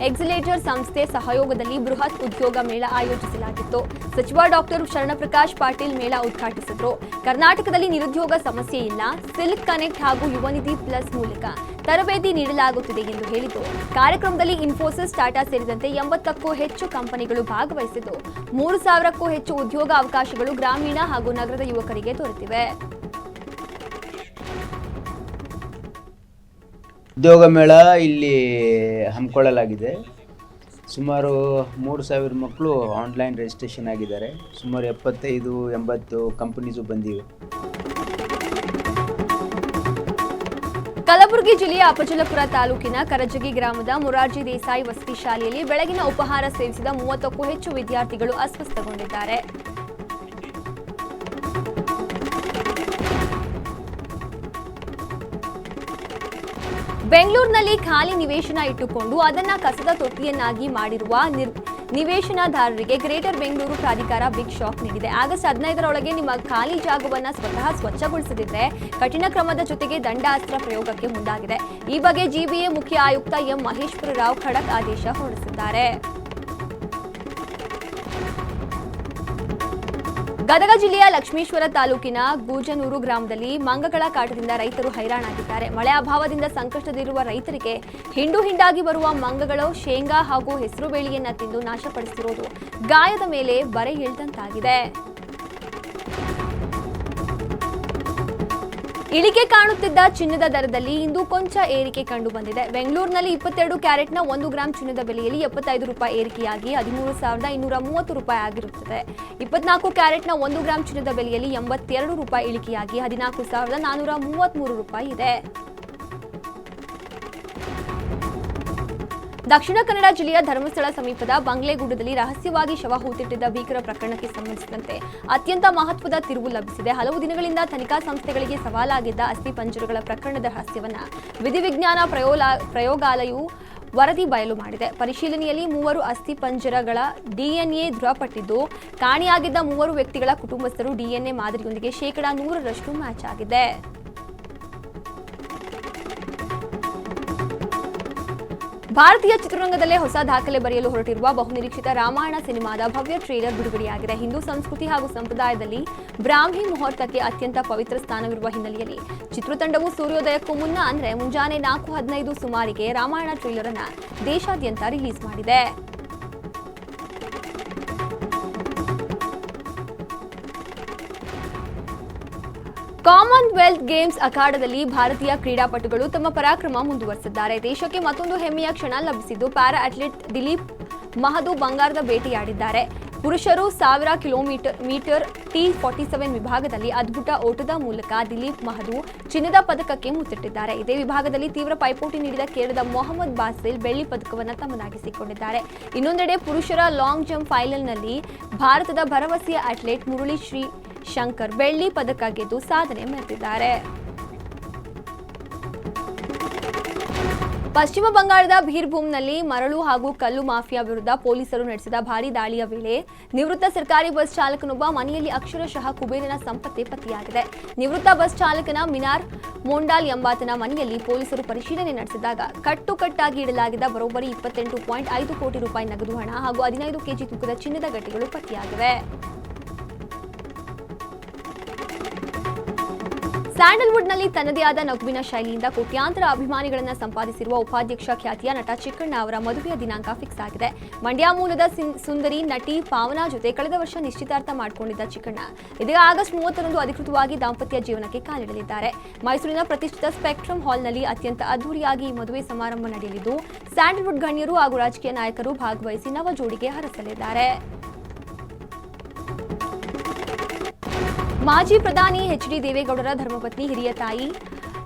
ಎಕ್ಸಲೇಟರ್ ಸಂಸ್ಥೆ ಸಹಯೋಗದಲ್ಲಿ ಬೃಹತ್ ಉದ್ಯೋಗ ಮೇಳ ಆಯೋಜಿಸಲಾಗಿತ್ತು. ಸಚಿವ ಡಾಕ್ಟರ್ ಶರಣಪ್ರಕಾಶ್ ಪಾಟೀಲ್ ಮೇಳ ಉದ್ಘಾಟಿಸಿದರು. ಕರ್ನಾಟಕದಲ್ಲಿ ನಿರುದ್ಯೋಗ ಸಮಸ್ಯೆ ಇಲ್ಲ, ಸಿಲ್ಕ್ ಕನೆಕ್ಟ್ ಹಾಗೂ ಯುವನಿಧಿ ಪ್ಲಸ್ ಮೂಲಕ ತರಬೇತಿ ನೀಡಲಾಗುತ್ತಿದೆ ಎಂದು ಹೇಳಿದರು. ಕಾರ್ಯಕ್ರಮದಲ್ಲಿ ಇನ್ಫೋಸಿಸ್, ಟಾಟಾ ಸೇರಿದಂತೆ 80ಕ್ಕೂ ಹೆಚ್ಚು ಕಂಪನಿಗಳು ಭಾಗವಹಿಸಿದ್ದು 3000ಕ್ಕೂ ಹೆಚ್ಚು ಉದ್ಯೋಗ ಅವಕಾಶಗಳು ಗ್ರಾಮೀಣ ಹಾಗೂ ನಗರದ ಯುವಕರಿಗೆ ದೊರೆತಿವೆ. ಉದ್ಯೋಗ ಮೇಳ ಇಲ್ಲಿ ಹಮ್ಮಿಕೊಳ್ಳಲಾಗಿದೆ. ಸುಮಾರು 3000 ಮಕ್ಕಳು ಆನ್ಲೈನ್ ರಿಜಿಸ್ಟ್ರೇಷನ್ ಆಗಿದ್ದಾರೆ. ಸುಮಾರು 75-80 ಕಂಪನೀಸು ಬಂದಿವೆ. ಕಲಬುರಗಿ ಜಿಲ್ಲೆಯ ಅಪಜಲಪುರ ತಾಲೂಕಿನ ಕರಜಗಿ ಗ್ರಾಮದ ಮೊರಾರ್ಜಿ ದೇಸಾಯಿ ವಸತಿ ಶಾಲೆಯಲ್ಲಿ ಬೆಳಗಿನ ಉಪಹಾರ ಸೇವಿಸಿದ 30ಕ್ಕೂ ಹೆಚ್ಚು ವಿದ್ಯಾರ್ಥಿಗಳು ಅಸ್ವಸ್ಥಗೊಂಡಿದ್ದಾರೆ. ಬೆಂಗಳೂರಿನಲ್ಲಿ ಖಾಲಿ ನಿವೇಶನ ಇಟ್ಟುಕೊಂಡು ಅದನ್ನ ಕಸದ ತೊಟ್ಟಿಯನ್ನಾಗಿ ಮಾಡಿರುವ ನಿವೇಶನದಾರರಿಗೆ ಗ್ರೇಟರ್ ಬೆಂಗಳೂರು ಪ್ರಾಧಿಕಾರ ಬಿಗ್ ಶಾಕ್ ನೀಡಿದೆ. ಆಗಸ್ಟ್ 15ರೊಳಗೆ ನಿಮ್ಮ ಖಾಲಿ ಜಾಗವನ್ನು ಸ್ವತಃ ಸ್ವಚ್ಛಗೊಳಿಸದಿದ್ದರೆ ಕಠಿಣ ಕ್ರಮದ ಜೊತೆಗೆ ದಂಡಾಸ್ತ್ರ ಪ್ರಯೋಗಕ್ಕೆ ಮುಂದಾಗಿದೆ. ಈ ಬಗ್ಗೆ ಜಿಬಿಎ ಮುಖ್ಯ ಆಯುಕ್ತ ಎಂ ಮಹೇಶ್ವರ ರಾವ್ ಖಡಕ್ ಆದೇಶ ಹೊರಡಿಸಿದ್ದಾರೆ. ಗದಗ ಜಿಲ್ಲೆಯ ಲಕ್ಷ್ಮೀಶ್ವರ ತಾಲೂಕಿನ ಗೂಜನೂರು ಗ್ರಾಮದಲ್ಲಿ ಮಂಗಗಳ ಕಾಟದಿಂದ ರೈತರು ಹೈರಾಣಾಗಿದ್ದಾರೆ. ಮಳೆ ಅಭಾವದಿಂದ ಸಂಕಷ್ಟದಲ್ಲಿರುವ ರೈತರಿಗೆ ಹಿಂಡು ಹಿಂಡಾಗಿ ಬರುವ ಮಂಗಗಳು ಶೇಂಗಾ ಹಾಗೂ ಹೆಸರುಬೇಳೆಯನ್ನ ತಿಂದು ನಾಶಪಡಿಸಿರುವುದು ಗಾಯದ ಮೇಲೆ ಬರೆ ಇಳಿದಂತಾಗಿದೆ. ಇಳಿಕೆ ಕಾಣುತ್ತಿದ್ದ ಚಿನ್ನದ ದರದಲ್ಲಿ ಇಂದು ಕೊಂಚ ಏರಿಕೆ ಕಂಡು ಬಂದಿದೆ. ಬೆಂಗಳೂರಿನಲ್ಲಿ 22 ಕ್ಯಾರೆಟ್ನ 1 ಗ್ರಾಂ ಚಿನ್ನದ ಬೆಲೆಯಲ್ಲಿ 75 ರೂಪಾಯಿ ಏರಿಕೆಯಾಗಿ 13,230 ರೂಪಾಯಿ ಆಗಿರುತ್ತದೆ. 24 ಕ್ಯಾರೆಟ್ನ 1 ಗ್ರಾಂ ಚಿನ್ನದ ಬೆಲೆಯಲ್ಲಿ 82 ರೂಪಾಯಿ ಇಳಿಕೆಯಾಗಿ 14,433 ರೂಪಾಯಿ ಇದೆ. ದಕ್ಷಿಣ ಕನ್ನಡ ಜಿಲ್ಲೆಯ ಧರ್ಮಸ್ಥಳ ಸಮೀಪದ ಬಂಗ್ಲೆಗೂಡದಲ್ಲಿ ರಹಸ್ಯವಾಗಿ ಶವ ಹೂತಿಟ್ಟಿದ್ದ ಭೀಕರ ಪ್ರಕರಣಕ್ಕೆ ಸಂಬಂಧಿಸಿದಂತೆ ಅತ್ಯಂತ ಮಹತ್ವದ ತಿರುವು ಲಭಿಸಿದೆ. ಹಲವು ದಿನಗಳಿಂದ ತನಿಖಾ ಸಂಸ್ಥೆಗಳಿಗೆ ಸವಾಲಾಗಿದ್ದ ಅಸ್ಥಿಪಂಜರಗಳ ಪ್ರಕರಣದ ರಹಸ್ಯವನ್ನ ವಿಧಿವಿಜ್ಞಾನ ಪ್ರಯೋಗಾಲಯವು ವರದಿ ಬಯಲು ಮಾಡಿದೆ. ಪರಿಶೀಲನೆಯಲ್ಲಿ 3 ಅಸ್ಥಿಪಂಜರಗಳ ಡಿಎನ್ಎ ದೃಢಪಟ್ಟಿದ್ದು, ಕಾಣೆಯಾಗಿದ್ದ 3 ವ್ಯಕ್ತಿಗಳ ಕುಟುಂಬಸ್ಥರು ಡಿಎನ್ಎ ಮಾದರಿಯೊಂದಿಗೆ 100% ಮ್ಯಾಚ್ ಆಗಿದೆ. ಭಾರತೀಯ ಚಿತ್ರರಂಗದಲ್ಲೇ ಹೊಸ ದಾಖಲೆ ಬರೆಯಲು ಹೊರಟಿರುವ ಬಹುನಿರೀಕ್ಷಿತ ರಾಮಾಯಣ ಸಿನಿಮಾದ ಭವ್ಯ ಟ್ರೇಲರ್ ಬಿಡುಗಡೆಯಾಗಿದೆ. ಹಿಂದೂ ಸಂಸ್ಕೃತಿ ಹಾಗೂ ಸಂಪ್ರದಾಯದಲ್ಲಿ ಬ್ರಾಹ್ಮಿ ಮುಹೂರ್ತಕ್ಕೆ ಅತ್ಯಂತ ಪವಿತ್ರ ಸ್ಥಾನವಿರುವ ಹಿನ್ನೆಲೆಯಲ್ಲಿ ಚಿತ್ರತಂಡವು ಸೂರ್ಯೋದಯಕ್ಕೂ ಮುನ್ನ ಅಂದರೆ ಮುಂಜಾನೆ 4:15 ಸುಮಾರಿಗೆ ರಾಮಾಯಣ ಟ್ರೇಲರ್ ಅನ್ನು ದೇಶಾದ್ಯಂತ ರಿಲೀಸ್ ಮಾಡಿದೆ. ಕಾಮನ್ವೆಲ್ತ್ ಗೇಮ್ಸ್ ಅಖಾಡದಲ್ಲಿ ಭಾರತೀಯ ಕ್ರೀಡಾಪಟುಗಳು ತಮ್ಮ ಪರಾಕ್ರಮ ಮುಂದುವರೆಸಿದ್ದಾರೆ. ದೇಶಕ್ಕೆ ಮತ್ತೊಂದು ಹೆಮ್ಮೆಯ ಕ್ಷಣ ಲಭಿಸಿದ್ದು ಪ್ಯಾರಾ ಅಥ್ಲೀಟ್ ದಿಲೀಪ್ ಮಹದು ಬಂಗಾರದ ಬೇಟೆಯಾಡಿದ್ದಾರೆ. ಪುರುಷರು 1000 ಕಿಲೋಮೀಟರ್ T47 ವಿಭಾಗದಲ್ಲಿ ಅದ್ಭುತ ಓಟದ ಮೂಲಕ ದಿಲೀಪ್ ಮಹದು ಚಿನ್ನದ ಪದಕಕ್ಕೆ ಮುತ್ತಿಟ್ಟಿದ್ದಾರೆ. ಇದೇ ವಿಭಾಗದಲ್ಲಿ ತೀವ್ರ ಪೈಪೋಟಿ ನೀಡಿದ ಕೇರಳದ ಮೊಹಮ್ಮದ್ ಬಾಸಿಲ್ ಬೆಳ್ಳಿ ಪದಕವನ್ನು ತಮ್ಮದಾಗಿಸಿಕೊಂಡಿದ್ದಾರೆ. ಇನ್ನೊಂದೆಡೆ ಪುರುಷರ ಲಾಂಗ್ ಜಂಪ್ ಫೈನಲ್ನಲ್ಲಿ ಭಾರತದ ಭರವಸೆಯ ಅಥ್ಲೀಟ್ ಮುರಳಿ ಶಂಕರ್ ಬೆಳ್ಳಿ ಪದಕ ಗೆದ್ದು ಸಾಧನೆ ಮೆರೆದಿದ್ದಾರೆ. ಪಶ್ಚಿಮ ಬಂಗಾಳದ ಬೀರ್ಭೂಮ್ನಲ್ಲಿ ಮರಳು ಹಾಗೂ ಕಲ್ಲು ಮಾಫಿಯಾ ವಿರುದ್ಧ ಪೊಲೀಸರು ನಡೆಸಿದ ಭಾರೀ ದಾಳಿಯ ವೇಳೆ ನಿವೃತ್ತ ಸರ್ಕಾರಿ ಬಸ್ ಚಾಲಕನೊಬ್ಬ ಮನೆಯಲ್ಲಿ ಅಕ್ಷರಶಃ ಕುಬೇರನ ಸಂಪತ್ತೇ ಪತ್ತೆಯಾಗಿದೆ. ನಿವೃತ್ತ ಬಸ್ ಚಾಲಕನ ಮಿನಾರ್ ಮೊಂಡಾಲ್ ಎಂಬಾತನ ಮನೆಯಲ್ಲಿ ಪೊಲೀಸರು ಪರಿಶೀಲನೆ ನಡೆಸಿದಾಗ ಕಟ್ಟುಕಟ್ಟಾಗಿ ಇಡಲಾಗಿದ್ದ ಬರೋಬ್ಬರಿ 28.5 ಕೋಟಿ ರೂಪಾಯಿ ನಗದು ಹಣ ಹಾಗೂ 15 ಕೆಜಿ ತೂಕದ ಚಿನ್ನದ ಗಟ್ಟಿಗಳು ಪತ್ತೆಯಾಗಿವೆ. ಸ್ಯಾಂಡಲ್ವುಡ್ನಲ್ಲಿ ತನ್ನದೇ ಆದ ನಗುವಿನ ಶೈಲಿಯಿಂದ ಕೋಟ್ಯಾಂತರ ಅಭಿಮಾನಿಗಳನ್ನು ಸಂಪಾದಿಸಿರುವ ಉಪಾಧ್ಯಕ್ಷ ಖ್ಯಾತಿಯ ನಟ ಚಿಕ್ಕಣ್ಣ ಅವರ ಮದುವೆಯ ದಿನಾಂಕ ಫಿಕ್ಸ್ ಆಗಿದೆ. ಮಂಡ್ಯ ಮೂಲದ ಸುಂದರಿ ನಟಿ ಪಾವನಾ ಜೊತೆ ಕಳೆದ ವರ್ಷ ನಿಶ್ಚಿತಾರ್ಥ ಮಾಡಿಕೊಂಡಿದ್ದ ಚಿಕ್ಕಣ್ಣ ಇದೀಗ ಆಗಸ್ಟ್ 30ರಂದು ಅಧಿಕೃತವಾಗಿ ದಾಂಪತ್ಯ ಜೀವನಕ್ಕೆ ಕಾಲಿಡಲಿದ್ದಾರೆ. ಮೈಸೂರಿನ ಪ್ರತಿಷ್ಠಿತ ಸ್ಪೆಕ್ಟ್ರಮ್ ಹಾಲ್ನಲ್ಲಿ ಅತ್ಯಂತ ಅದ್ದೂರಿಯಾಗಿ ಈ ಮದುವೆ ಸಮಾರಂಭ ನಡೆಯಲಿದ್ದು ಸ್ಯಾಂಡಲ್ವುಡ್ ಗಣ್ಯರು ಹಾಗೂ ರಾಜಕೀಯ ನಾಯಕರು ಭಾಗವಹಿಸಿ ನವ ಜೋಡಿಗೆ ಹರಸಲಿದ್ದಾರೆ. ಮಾಜಿ ಪ್ರಧಾನಿ ಎಚ್.ಡಿ. ದೇವೇಗೌಡರ ಧರ್ಮಪತ್ನಿ ಹಿರಿಯ ತಾಯಿ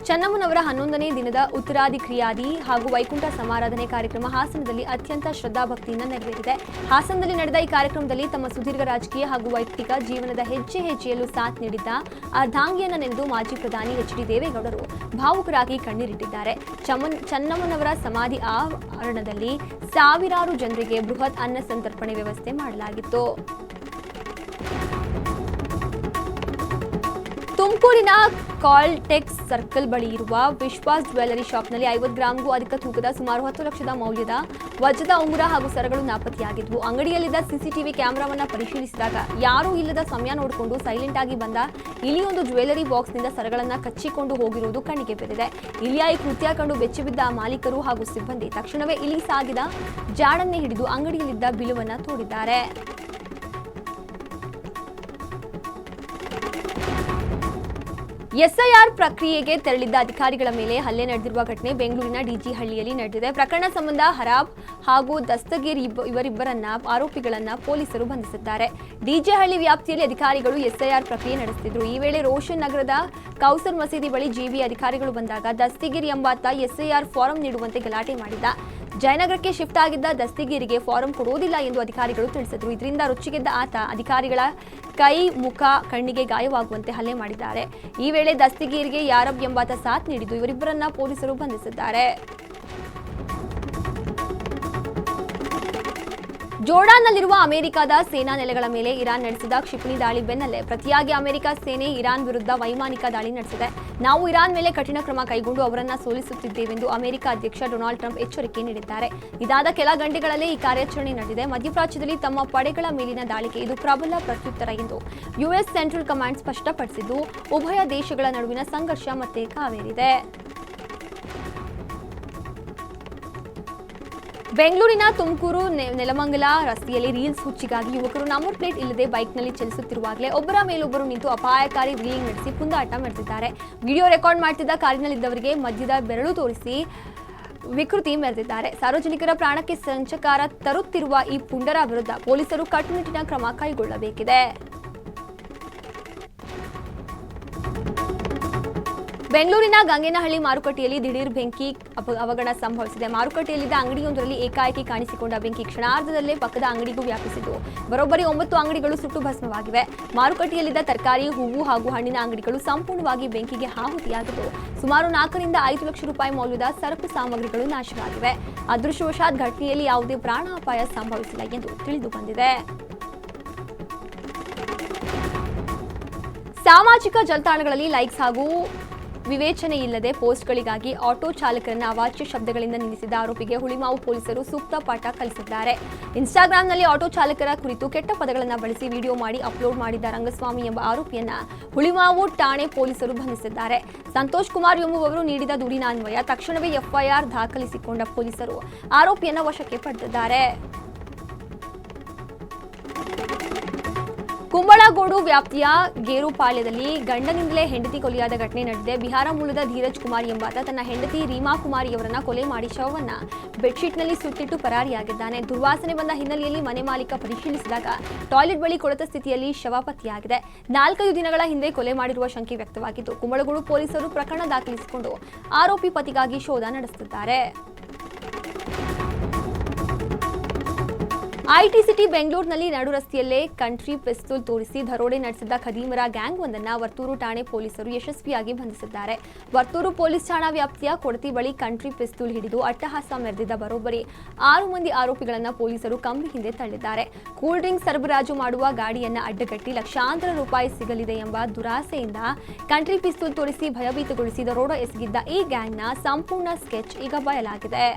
ಚೆನ್ನಮ್ಮನವರ 11ನೇ ದಿನದ ಉತ್ತರಾಧಿಕ್ರಿಯಾದಿ ಹಾಗೂ ವೈಕುಂಠ ಸಮಾರಾಧನೆ ಕಾರ್ಯಕ್ರಮ ಹಾಸನದಲ್ಲಿ ಅತ್ಯಂತ ಶ್ರದ್ಧಾಭಕ್ತಿಯಿಂದ ನೆರವೇರಿದೆ. ಹಾಸನದಲ್ಲಿ ನಡೆದ ಈ ಕಾರ್ಯಕ್ರಮದಲ್ಲಿ ತಮ್ಮ ಸುದೀರ್ಘ ರಾಜಕೀಯ ಹಾಗೂ ವೈಯಕ್ತಿಕ ಜೀವನದ ಹೆಜ್ಜೆಯಲ್ಲೂ ಸಾಥ್ ನೀಡಿದ್ದ ಅರ್ಧಾಂಗಿಯನ್ನು ನೆನೆದು ಮಾಜಿ ಪ್ರಧಾನಿ ಎಚ್.ಡಿ. ದೇವೇಗೌಡರು ಭಾವುಕರಾಗಿ ಕಣ್ಣೀರಿಟ್ಟಿದ್ದಾರೆ. ಚೆನ್ನಮ್ಮನವರ ಸಮಾಧಿ ಆವರಣದಲ್ಲಿ ಸಾವಿರಾರು ಜನರಿಗೆ ಬೃಹತ್ ಅನ್ನ ಸಂತರ್ಪಣೆ ವ್ಯವಸ್ಥೆ ಮಾಡಲಾಗಿತ್ತು. ತುಮಕೂರಿನ ಕಾಲ್ಟೆಕ್ಸ್ ಸರ್ಕಲ್ ಬಳಿ ಇರುವ ವಿಶ್ವಾಸ್ ಜ್ಯುವೆಲ್ಲರಿ ಶಾಪ್ನಲ್ಲಿ 50 ಗ್ರಾಂಗೂ ಅಧಿಕ ತೂಕದ ಸುಮಾರು 10 ಲಕ್ಷದ ಮೌಲ್ಯದ ವಜ್ರದ ಉಂಗುರ ಹಾಗೂ ಸರಗಳು ನಾಪತ್ತೆಯಾಗಿದ್ವು. ಅಂಗಡಿಯಲ್ಲಿದ್ದ ಸಿಸಿಟಿವಿ ಕ್ಯಾಮೆರಾವನ್ನು ಪರಿಶೀಲಿಸಿದಾಗ ಯಾರೂ ಇಲ್ಲದ ಸಮಯ ನೋಡಿಕೊಂಡು ಸೈಲೆಂಟ್ ಆಗಿ ಬಂದ ಇಲಿಯೊಂದು ಜ್ಯುವೆಲ್ಲರಿ ಬಾಕ್ಸ್ನಿಂದ ಸರಗಳನ್ನು ಕಚ್ಚಿಕೊಂಡು ಹೋಗಿರುವುದು ಕಣ್ಣಿಗೆ ಬಿದ್ದಿದೆ. ಇಲಿಯ ಈ ಕೃತ್ಯ ಕಂಡು ಬೆಚ್ಚಿಬಿದ್ದ ಮಾಲೀಕರು ಹಾಗೂ ಸಿಬ್ಬಂದಿ ತಕ್ಷಣವೇ ಇಲಿ ಸಾಗಿದ ಜಾಡನ್ನೇ ಹಿಡಿದು ಅಂಗಡಿಯಲ್ಲಿದ್ದ ಬಿಲುವನ್ನು ತೋಡಿದ್ದಾರೆ. ಎಸ್ಐಆರ್ ಪ್ರಕ್ರಿಯೆಗೆ ತೆರಳಿದ್ದ ಅಧಿಕಾರಿಗಳ ಮೇಲೆ ಹಲ್ಲೆ ನಡೆದಿರುವ ಘಟನೆ ಬೆಂಗಳೂರಿನ ಡಿಜಿಹಳ್ಳಿಯಲ್ಲಿ ನಡೆದಿದೆ. ಪ್ರಕರಣ ಸಂಬಂಧ ಹರಾಬ್ ಹಾಗೂ ದಸ್ತಗೀರ್ ಇವರಿಬ್ಬರನ್ನ ಆರೋಪಿಗಳನ್ನ ಪೊಲೀಸರು ಬಂಧಿಸಿದ್ದಾರೆ. ಡಿಜಿಹಳ್ಳಿ ವ್ಯಾಪ್ತಿಯಲ್ಲಿ ಅಧಿಕಾರಿಗಳು ಎಸ್ಐಆರ್ ಪ್ರಕ್ರಿಯೆ ನಡೆಸುತ್ತಿದ್ದರು. ಈ ವೇಳೆ ರೋಷನ್ ನಗರದ ಕೌಸರ್ ಮಸೀದಿ ಬಳಿ ಜಿಬಿ ಅಧಿಕಾರಿಗಳು ಬಂದಾಗ ದಸ್ತಗೀರ್ ಎಂಬಾತ ಎಸ್ಐಆರ್ ಫಾರಂ ನೀಡುವಂತೆ ಗಲಾಟೆ ಮಾಡಿದ್ದ. ಜಯನಗರಕ್ಕೆ ಶಿಫ್ಟ್ ಆಗಿದ್ದ ದಸ್ತಗೀರಿಗೆ ಫಾರಂ ಕೊಡುವುದಿಲ್ಲ ಎಂದು ಅಧಿಕಾರಿಗಳು ತಿಳಿಸಿದರು. ಇದರಿಂದ ರುಚಿಗೆದ್ದ ಆತ ಅಧಿಕಾರಿಗಳ ಕೈ, ಮುಖ, ಕಣ್ಣಿಗೆ ಗಾಯವಾಗುವಂತೆ ಹಲ್ಲೆ ಮಾಡಿದ್ದಾರೆ. ಈ ವೇಳೆ ದಸ್ತಗೀರಿಗೆ ಯಾರಬ್ ಎಂಬಾತ ಸಾಥ್ ನೀಡಿದ್ದು ಇವರಿಬ್ಬರನ್ನ ಪೊಲೀಸರು ಬಂಧಿಸಿದ್ದಾರೆ. ಜೋರ್ಡಾನ್ನಲ್ಲಿರುವ ಅಮೆರಿಕದ ಸೇನಾ ನೆಲೆಗಳ ಮೇಲೆ ಇರಾನ್ ನಡೆಸಿದ ಕ್ಷಿಪಣಿ ದಾಳಿ ಬೆನ್ನಲ್ಲೇ ಪ್ರತಿಯಾಗಿ ಅಮೆರಿಕ ಸೇನೆ ಇರಾನ್ ವಿರುದ್ಧ ವೈಮಾನಿಕ ದಾಳಿ ನಡೆಸಿದೆ. ನಾವು ಇರಾನ್ ಮೇಲೆ ಕಠಿಣ ಕ್ರಮ ಕೈಗೊಂಡು ಅವರನ್ನ ಸೋಲಿಸುತ್ತಿದ್ದೇವೆಂದು ಅಮೆರಿಕ ಅಧ್ಯಕ್ಷ ಡೊನಾಲ್ಡ್ ಟ್ರಂಪ್ ಎಚ್ಚರಿಕೆ ನೀಡಿದ್ದಾರೆ. ಇದಾದ ಕೆಲ ಗಂಟೆಗಳಲ್ಲೇ ಈ ಕಾರ್ಯಾಚರಣೆ ನಡೆದಿದೆ. ಮಧ್ಯಪ್ರಾಚ್ಯದಲ್ಲಿ ತಮ್ಮ ಪಡೆಗಳ ಮೇಲಿನ ದಾಳಿಗೆ ಇದು ಪ್ರಬಲ ಪ್ರತ್ಯುತ್ತರ ಎಂದು ಯುಎಸ್ ಸೆಂಟ್ರಲ್ ಕಮಾಂಡ್ ಸ್ಪಷ್ಟಪಡಿಸಿದ್ದು ಉಭಯ ದೇಶಗಳ ನಡುವಿನ ಸಂಘರ್ಷ ಮತ್ತೆ ಕಾವೇರಿದೆ. ಬೆಂಗಳೂರಿನ ತುಮಕೂರು ನೆಲಮಂಗಲ ರಸ್ತೆಯಲ್ಲಿ ರೀಲ್ಸ್ ಹುಚ್ಚಿಗಾಗಿ ಯುವಕರು ನಂಬರ್ ಪ್ಲೇಟ್ ಇಲ್ಲದೆ ಬೈಕ್ನಲ್ಲಿ ಚಲಿಸುತ್ತಿರುವಾಗಲೇ ಒಬ್ಬರ ಮೇಲೊಬ್ಬರು ನಿಂತು ಅಪಾಯಕಾರಿ ರೀಲಿಂಗ್ ನಡೆಸಿ ಪುಂದಾಟ ಮೆರೆದಿದ್ದಾರೆ. ವಿಡಿಯೋ ರೆಕಾರ್ಡ್ ಮಾಡುತ್ತಿದ್ದ ಕಾರಿನಲ್ಲಿದ್ದವರಿಗೆ ಮಧ್ಯದ ಬೆರಳು ತೋರಿಸಿ ವಿಕೃತಿ ಮೆರೆದಿದ್ದಾರೆ. ಸಾರ್ವಜನಿಕರ ಪ್ರಾಣಕ್ಕೆ ಸಂಚಕಾರ ತರುತ್ತಿರುವ ಈ ಪುಂಡರ ವಿರುದ್ಧ ಪೊಲೀಸರು ಕಟ್ಟುನಿಟ್ಟಿನ ಕ್ರಮ ಕೈಗೊಳ್ಳಬೇಕಿದೆ. ಬೆಂಗಳೂರಿನ ಗಂಗೇನಹಳ್ಳಿ ಮಾರುಕಟ್ಟೆಯಲ್ಲಿ ದಿಢೀರ್ ಬೆಂಕಿ ಅವಘಡ ಸಂಭವಿಸಿದೆ. ಮಾರುಕಟ್ಟೆಯಲ್ಲಿದ್ದ ಅಂಗಡಿಯೊಂದರಲ್ಲಿ ಏಕಾಏಕಿ ಕಾಣಿಸಿಕೊಂಡ ಬೆಂಕಿ ಕ್ಷಣಾರ್ಧದಲ್ಲೇ ಪಕ್ಕದ ಅಂಗಡಿಗೂ ವ್ಯಾಪಿಸಿದ್ದು ಬರೋಬ್ಬರಿ 9 ಅಂಗಡಿಗಳು ಸುಟ್ಟು ಭಸ್ಮವಾಗಿವೆ. ಮಾರುಕಟ್ಟೆಯಲ್ಲಿದ್ದ ತರಕಾರಿ, ಹೂವು ಹಾಗೂ ಹಣ್ಣಿನ ಅಂಗಡಿಗಳು ಸಂಪೂರ್ಣವಾಗಿ ಬೆಂಕಿಗೆ ಆಹುತಿಯಾಗಿದ್ದು ಸುಮಾರು 4 ರಿಂದ 5 ಲಕ್ಷ ರೂಪಾಯಿ ಮೌಲ್ಯದ ಸರಕು ಸಾಮಗ್ರಿಗಳು ನಾಶವಾಗಿವೆ. ಅದೃಷ್ಟವಶಾತ್ ಘಟನೆಯಲ್ಲಿ ಯಾವುದೇ ಪ್ರಾಣಾಪಾಯ ಸಂಭವಿಸಿಲ್ಲ ಎಂದು ತಿಳಿದು ಬಂದಿದೆ. ಸಾಮಾಜಿಕ ಜಾಲತಾಣಗಳಲ್ಲಿ ಲೈಕ್ಸ್ ಹಾಗೂ ವಿವೇಚನೆ ಇಲ್ಲದೆ ಪೋಸ್ಟ್ಗಳಿಗಾಗಿ ಆಟೋ ಚಾಲಕರನ್ನ ಅವಾಚ್ಯ ಶಬ್ದಗಳಿಂದ ನಿಂದಿಸಿದ ಆರೋಪಿಗೆ ಹುಳಿಮಾವು ಪೊಲೀಸರು ಸೂಕ್ತ ಪಾಠ ಕಲಿಸಿದ್ದಾರೆ. ಇನ್ಸ್ಟಾಗ್ರಾಂನಲ್ಲಿ ಆಟೋ ಚಾಲಕರ ಕುರಿತು ಕೆಟ್ಟ ಪದಗಳನ್ನು ಬಳಸಿ ವಿಡಿಯೋ ಮಾಡಿ ಅಪ್ಲೋಡ್ ಮಾಡಿದ್ದ ರಂಗಸ್ವಾಮಿ ಎಂಬ ಆರೋಪಿಯನ್ನ ಹುಳಿಮಾವು ಠಾಣೆ ಪೊಲೀಸರು ಬಂಧಿಸಿದ್ದಾರೆ. ಸಂತೋಷ್ ಕುಮಾರ್ ಎಂಬುವವರು ನೀಡಿದ ದೂರಿನ ಅನ್ವಯ ತಕ್ಷಣವೇ ಎಫ್ಐಆರ್ ದಾಖಲಿಸಿಕೊಂಡ ಪೊಲೀಸರು ಆರೋಪಿಯನ್ನ ವಶಕ್ಕೆ ಪಡೆದಿದ್ದಾರೆ. ಕುಂಬಳಗೋಡು ವ್ಯಾಪ್ತಿಯ ಗೇರುಪಾಳ್ಯದಲ್ಲಿ ಗಂಡನಿಂದಲೇ ಹೆಂಡತಿ ಕೊಲೆಯಾದ ಘಟನೆ ನಡೆದಿದೆ. ಬಿಹಾರ ಮೂಲದ ಧೀರಜ್ ಕುಮಾರ್ ಎಂಬಾತ ತನ್ನ ಹೆಂಡತಿ ರೀಮಾ ಕುಮಾರಿಯವರನ್ನ ಕೊಲೆ ಮಾಡಿ ಶವವನ್ನ ಬೆಡ್ಶೀಟ್ನಲ್ಲಿ ಸುತ್ತಿಟ್ಟು ಪರಾರಿಯಾಗಿದ್ದಾನೆ. ದುರ್ವಾಸನೆ ಬಂದ ಹಿನ್ನೆಲೆಯಲ್ಲಿ ಮನೆ ಮಾಲೀಕ ಪರಿಶೀಲಿಸಿದಾಗ ಟಾಯ್ಲೆಟ್ ಬಳಿ ಕೊಳೆತ ಸ್ಥಿತಿಯಲ್ಲಿ ಶವ ಪತ್ತೆಯಾಗಿದೆ. 4 ದಿನಗಳ ಹಿಂದೆ ಕೊಲೆ ಮಾಡಿರುವ ಶಂಕೆ ವ್ಯಕ್ತವಾಗಿದ್ದು ಕುಂಬಳಗೋಡು ಪೊಲೀಸರು ಪ್ರಕರಣ ದಾಖಲಿಸಿಕೊಂಡು ಆರೋಪಿ ಪತಿಗಾಗಿ ಶೋಧ ನಡೆಸುತ್ತಿದ್ದಾರೆ. ಐಟಿ ಸಿಟಿ ಬೆಂಗಳೂರಿನಲ್ಲಿ ನಡು ರಸ್ತೆಯಲ್ಲೇ ಕಂಟ್ರಿ ಪಿಸ್ತೂಲ್ ತೋರಿಸಿ ದರೋಡೆ ನಡೆಸಿದ್ದ ಖದೀಮರ ಗ್ಯಾಂಗ್ ಒಂದನ್ನು ವರ್ತೂರು ಠಾಣೆ ಪೊಲೀಸರು ಯಶಸ್ವಿಯಾಗಿ ಬಂಧಿಸಿದ್ದಾರೆ. ವರ್ತೂರು ಪೊಲೀಸ್ ಠಾಣಾ ವ್ಯಾಪ್ತಿಯ ಕೊಡತಿ ಬಳಿ ಕಂಟ್ರಿ ಪಿಸ್ತೂಲ್ ಹಿಡಿದು ಅಟ್ಟಹಾಸ ಮೆರೆದಿದ್ದ ಬರೋಬ್ಬರಿ 6 ಮಂದಿ ಆರೋಪಿಗಳನ್ನು ಪೊಲೀಸರು ಕಂಬಿ ಹಿಂದೆ ತಳ್ಳಿದ್ದಾರೆ. ಕೂಲ್ ಡ್ರಿಂಕ್ ಸರಬರಾಜು ಮಾಡುವ ಗಾಡಿಯನ್ನ ಅಡ್ಡಗಟ್ಟಿ ಲಕ್ಷಾಂತರ ರೂಪಾಯಿ ಸಿಗಲಿದೆ ಎಂಬ ದುರಾಸೆಯಿಂದ ಕಂಟ್ರಿ ಪಿಸ್ತೂಲ್ ತೋರಿಸಿ ಭಯಭೀತಗೊಳಿಸಿ ದರೋಡೆ ಎಸಗಿದ್ದ ಈ ಗ್ಯಾಂಗ್ನ ಸಂಪೂರ್ಣ ಸ್ಕೆಚ್ ಈಗ ಬಯಲಾಗಿದೆ.